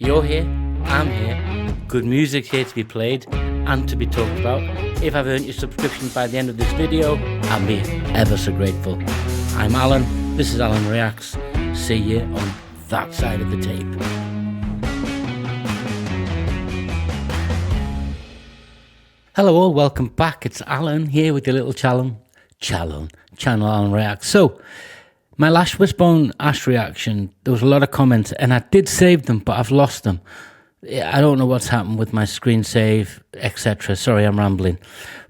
You're here, I'm here, good music's here to be played and to be talked about. If I've earned your subscription by the end of this video, I'll be ever so grateful. I'm Alan, this is Alan Reacts. See you on that side of the tape. Hello all, welcome back. It's Alan here with your little channel Alan Reacts. So, my last Wishbone Ash reaction, there was a lot of comments and I did save them, but I've lost them. I don't know what's happened with my screen save, etc. Sorry, I'm rambling.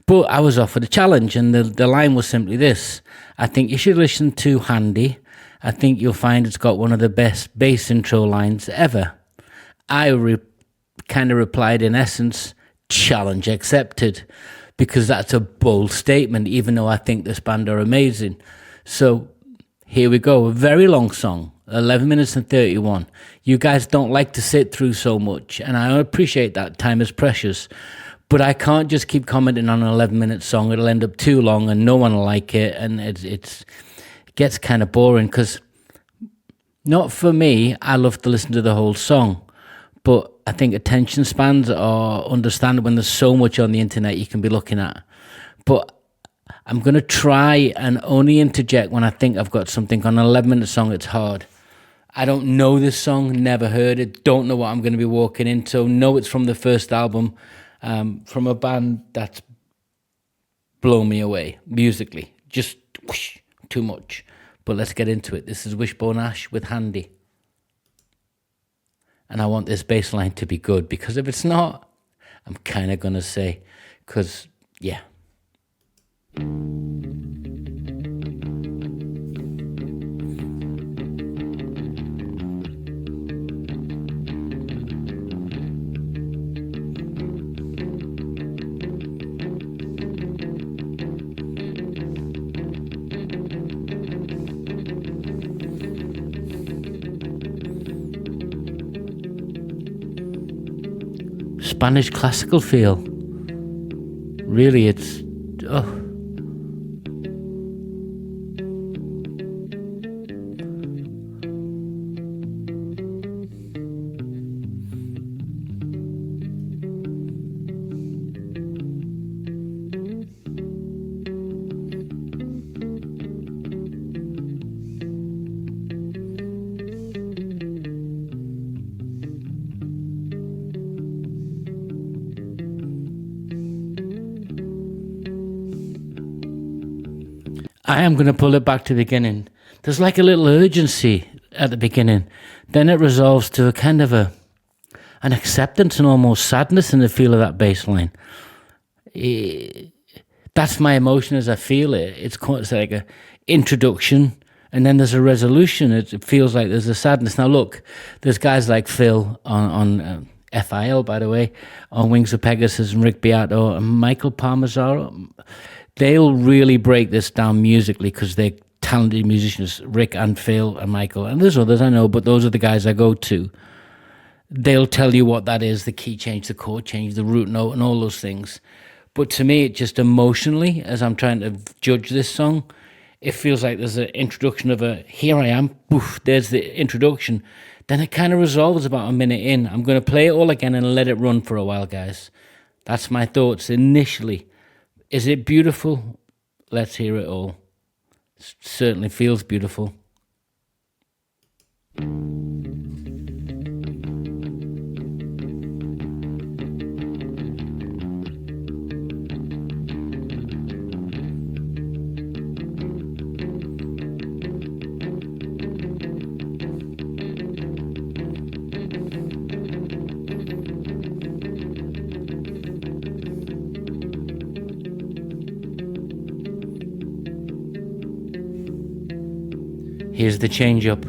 But I was offered a challenge and the line was simply this. I think you should listen to Handy. I think you'll find it's got one of the best bass intro lines ever. I kind of replied in essence, challenge accepted, because that's a bold statement, even though I think this band are amazing. So here we go, a very long song, 11 minutes and 31. You guys don't like to sit through so much, and I appreciate that. Time is precious. But I can't just keep commenting on an 11-minute song. It'll end up too long, and no one will like it, and it gets kind of boring, because not for me, I love to listen to the whole song. But I think attention spans are understandable when there's so much on the internet you can be looking at. But I'm going to try and only interject when I think I've got something. On an 11-minute song, it's hard. I don't know this song, never heard it, don't know what I'm going to be walking into. Know it's from the first album, from a band that's blown me away musically. Just whoosh, too much. But let's get into it. This is Wishbone Ash with Handy. And I want this bass line to be good, because if it's not, I'm kind of going to say, because, yeah. Spanish classical feel. Really, it's... oh. I am going to pull it back to the beginning. There's like a little urgency at the beginning. Then it resolves to a kind of an acceptance and almost sadness in the feel of that bass line. That's my emotion as I feel it. It's like an introduction, and then there's a resolution. It feels like there's a sadness. Now look, there's guys like Phil on FIL, by the way, on Wings of Pegasus, and Rick Beato and Michael Palmazzaro. They'll really break this down musically because they're talented musicians, Rick and Phil and Michael. And there's others I know, but those are the guys I go to. They'll tell you what that is, the key change, the chord change, the root note, and all those things. But to me, it just emotionally, as I'm trying to judge this song, it feels like there's an introduction of a, here I am, poof, there's the introduction. Then it kind of resolves about a minute in. I'm going to play it all again and let it run for a while, guys. That's my thoughts initially. Is it beautiful? Let's hear it all. It certainly feels beautiful. Here's the change up,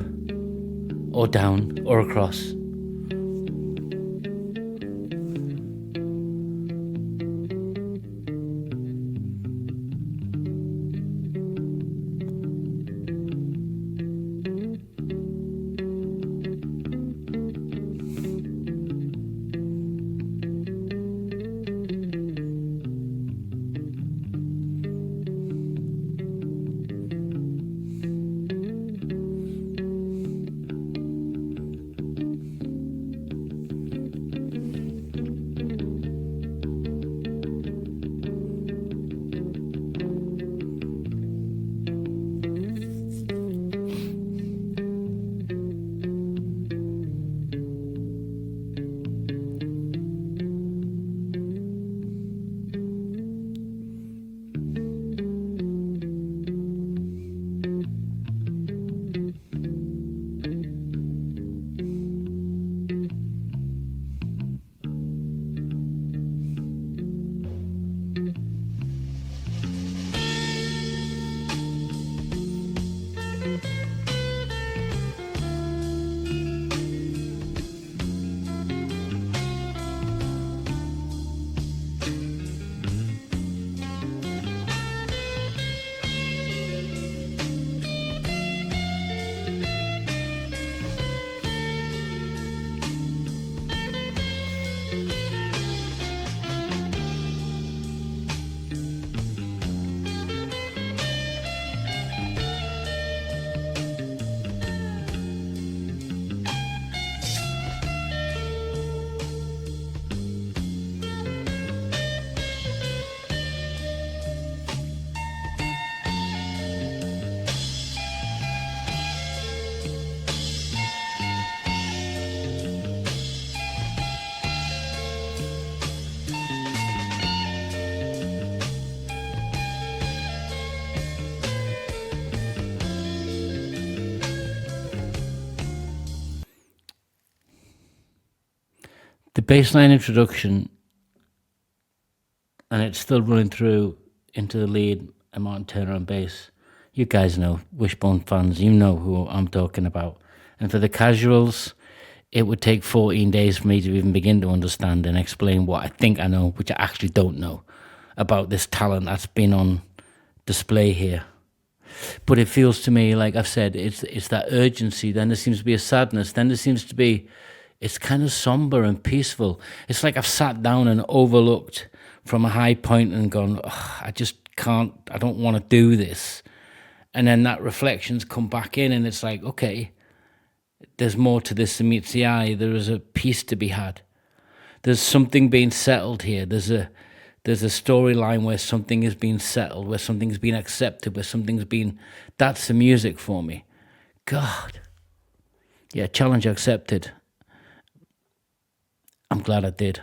or down, or across. The bassline introduction, and it's still running through into the lead and Martin Turner on bass. You guys know, Wishbone fans, you know who I'm talking about. And for the casuals, it would take 14 days for me to even begin to understand and explain what I think I know, which I actually don't know, about this talent that's been on display here. But it feels to me, like I've said, it's that urgency. Then there seems to be a sadness. Then there seems to be, it's kind of somber and peaceful. It's like I've sat down and overlooked from a high point and gone, I just can't, I don't want to do this. And then that reflection's come back in and it's like, okay, there's more to this than meets the eye. There is a peace to be had. There's something being settled here. There's a storyline where something is being settled, where something's been accepted, where something's been, that's the music for me. God. Yeah, challenge accepted. I'm glad I did.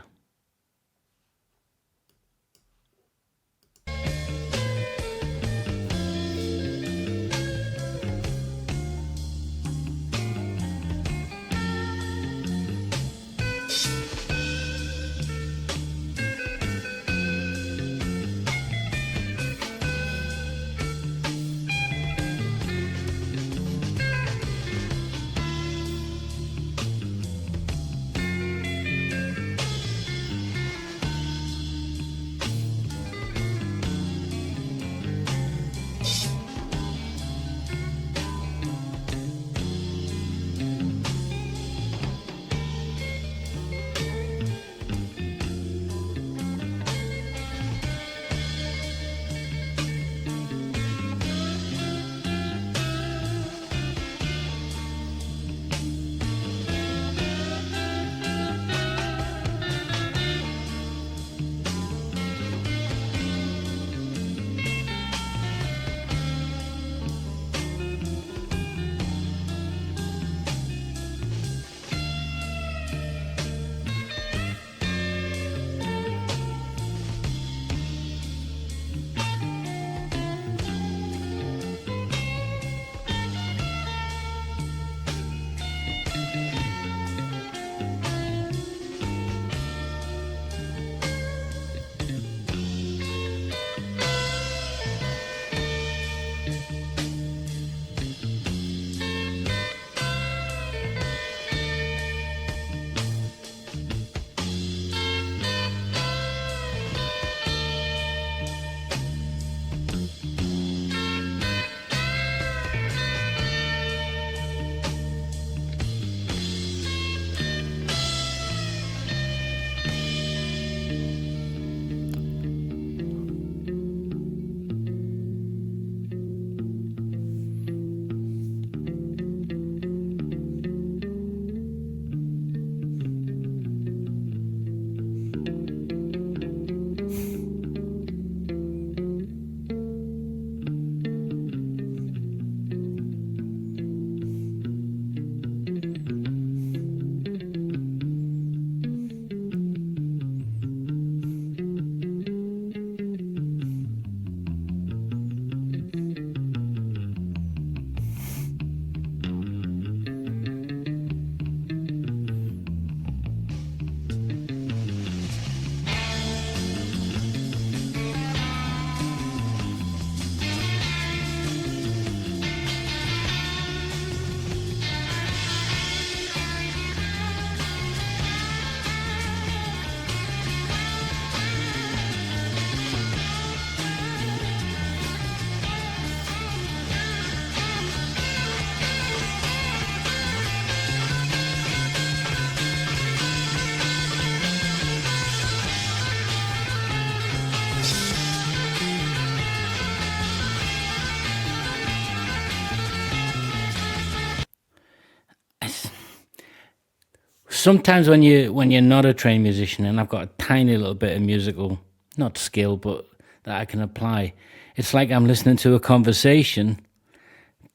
Sometimes when you're not a trained musician, and I've got a tiny little bit of musical, not skill, but that I can apply, it's like I'm listening to a conversation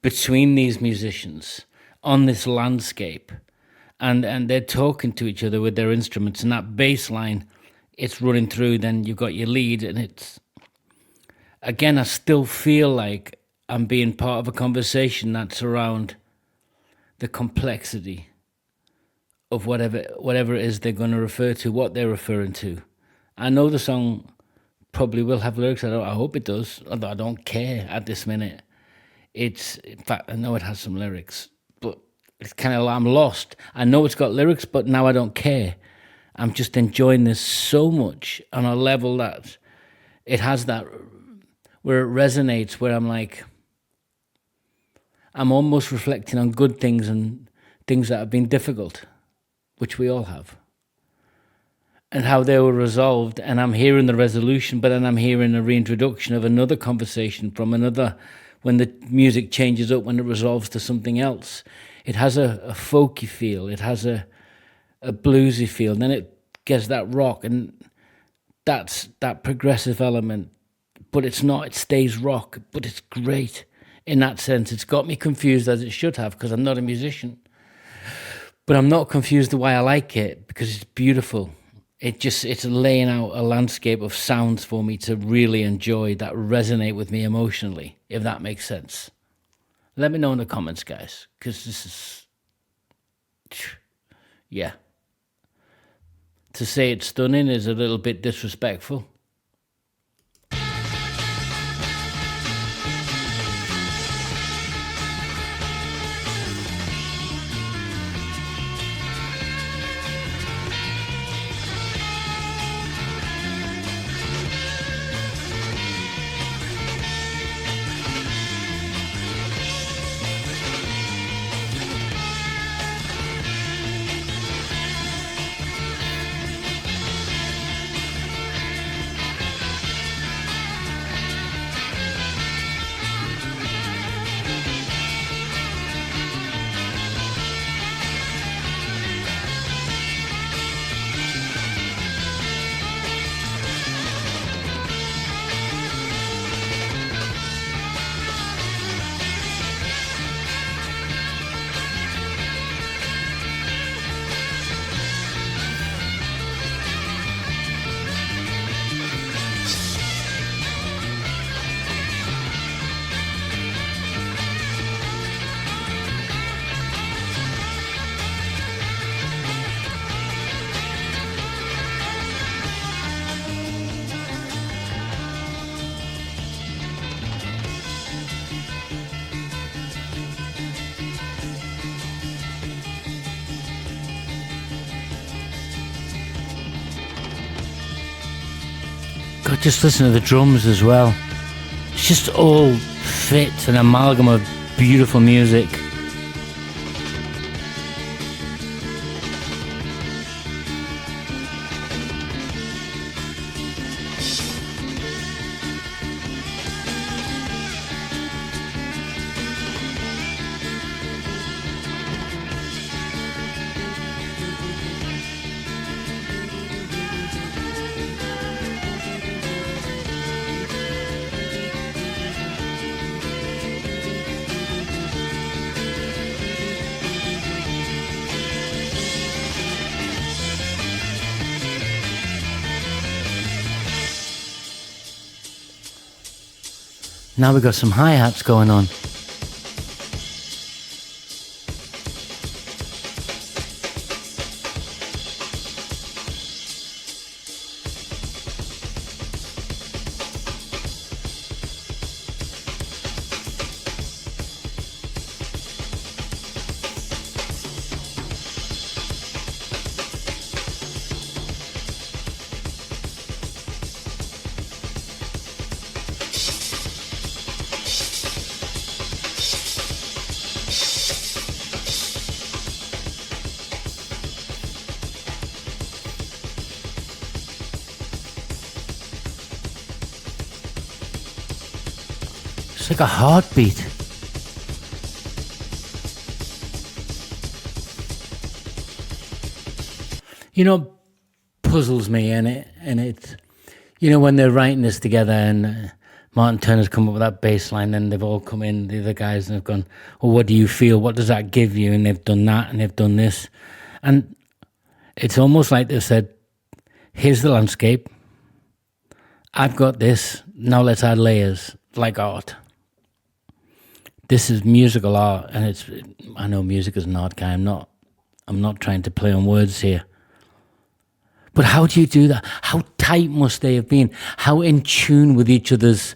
between these musicians on this landscape, and they're talking to each other with their instruments, and that bass line, it's running through. Then you've got your lead, and it's, again, I still feel like I'm being part of a conversation that's around the complexity of whatever it is they're going to refer to, what they're referring to. I know the song probably will have lyrics. I hope it does, although I don't care at this minute. In fact, I know it has some lyrics, but it's kind of like I'm lost. I know it's got lyrics, but now I don't care. I'm just enjoying this so much on a level that it has that, where it resonates, where I'm like, I'm almost reflecting on good things and things that have been difficult, which we all have, and how they were resolved. And I'm hearing the resolution, but then I'm hearing a reintroduction of another conversation from another, when the music changes up, when it resolves to something else. It has a folky feel, it has a bluesy feel, and then it gets that rock, and that's that progressive element, but it's not, it stays rock, but it's great in that sense. It's got me confused, as it should have, because I'm not a musician. But I'm not confused the way I like it, because it's beautiful. It's laying out a landscape of sounds for me to really enjoy, that resonate with me emotionally, if that makes sense. Let me know in the comments, guys, because this is, yeah. To say it's stunning is a little bit disrespectful. God, just listen to the drums as well. It's just all fits, an amalgam of beautiful music. Now we've got some hi-hats going on. It's like a heartbeat. You know, puzzles me, and it, you know, when they're writing this together, and Martin Turner's come up with that bass line, and they've all come in, the other guys, and they've gone, well, what do you feel? What does that give you? And they've done that, and they've done this. And it's almost like they've said, here's the landscape. I've got this. Now let's add layers, like art. This is musical art, and I know music is an art guy. I'm not I'm not trying to play on words here. But how do you do that? How tight must they have been? How in tune with each other's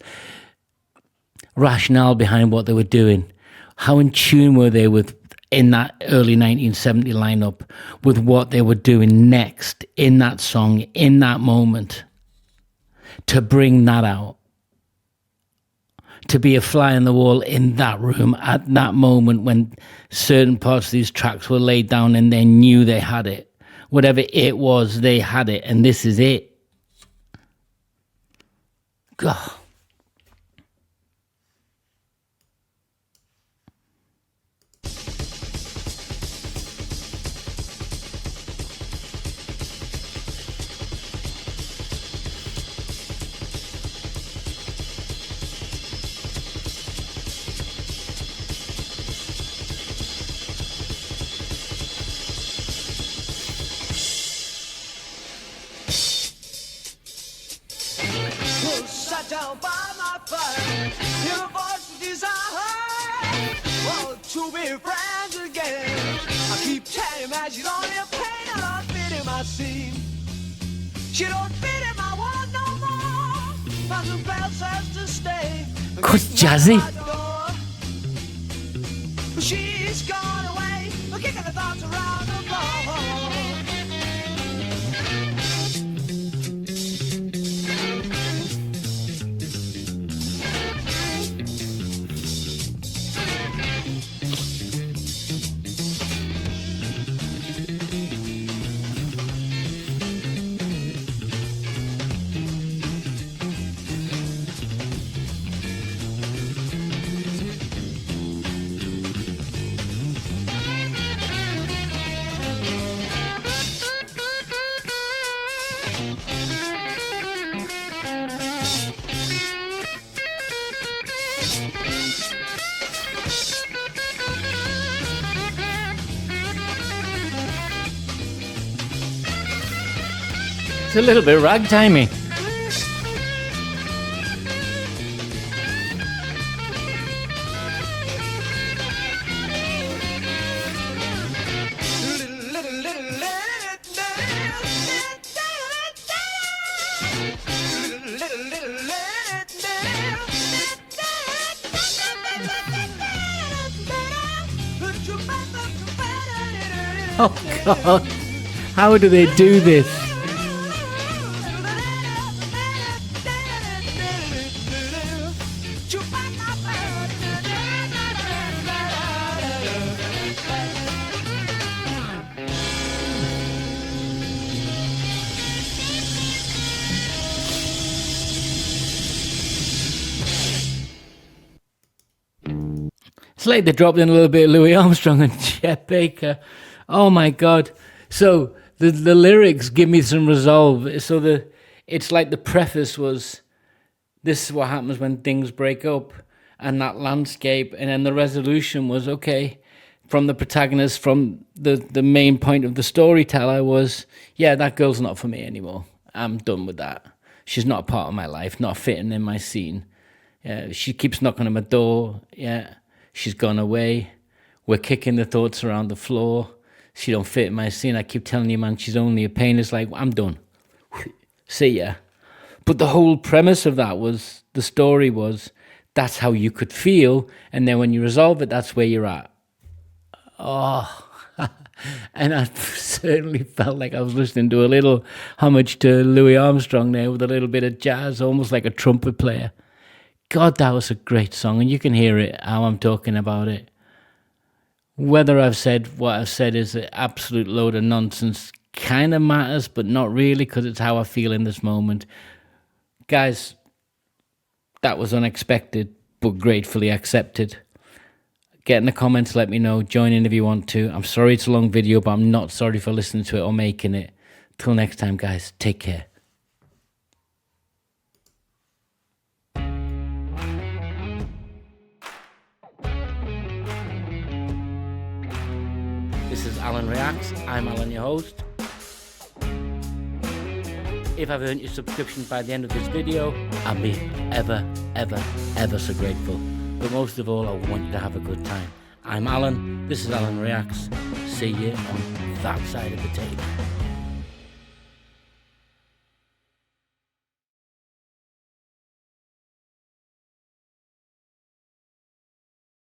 rationale behind what they were doing? How in tune were they with, in that early 1970 lineup, with what they were doing next in that song, in that moment, to bring that out? To be a fly on the wall in that room at that moment when certain parts of these tracks were laid down and they knew they had it. Whatever it was, they had it, and this is it. God. Sat down by my fire, your voice desire, oh, to be friends again. I keep telling my she don't need pain, I don't fit in my scene. She don't fit in my world no more. Nothing else has to stay. Cause jazzy. She's gone away, kicking the thoughts around the floor. It's a little bit ragtimey. Oh God, how do they do this? It's like they dropped in a little bit of Louis Armstrong and Chet Baker. Oh my God. So the lyrics give me some resolve. So it's like the preface was, this is what happens when things break up, and that landscape, and then the resolution was, okay, from the protagonist, from the main point of the storyteller was, yeah, that girl's not for me anymore. I'm done with that. She's not a part of my life, not fitting in my scene. Yeah, she keeps knocking on my door. Yeah. She's gone away. We're kicking the thoughts around the floor. She don't fit in my scene. I keep telling you, man, she's only a pain. It's like, I'm done. See ya. But the whole premise of that was, the story was, that's how you could feel. And then when you resolve it, that's where you're at. Oh, and I certainly felt like I was listening to a little homage to Louis Armstrong there with a little bit of jazz, almost like a trumpet player. God, that was a great song, and you can hear it, how I'm talking about it. Whether I've said what I've said is an absolute load of nonsense kind of matters, but not really, because it's how I feel in this moment. Guys, that was unexpected, but gratefully accepted. Get in the comments, let me know, join in if you want to. I'm sorry it's a long video, but I'm not sorry for listening to it or making it. Till next time, guys, take care. This is Alan Reacts. I'm Alan, your host. If I've earned your subscription by the end of this video, I'll be ever, ever, ever so grateful. But most of all, I want you to have a good time. I'm Alan. This is Alan Reacts. see you on that side of the table.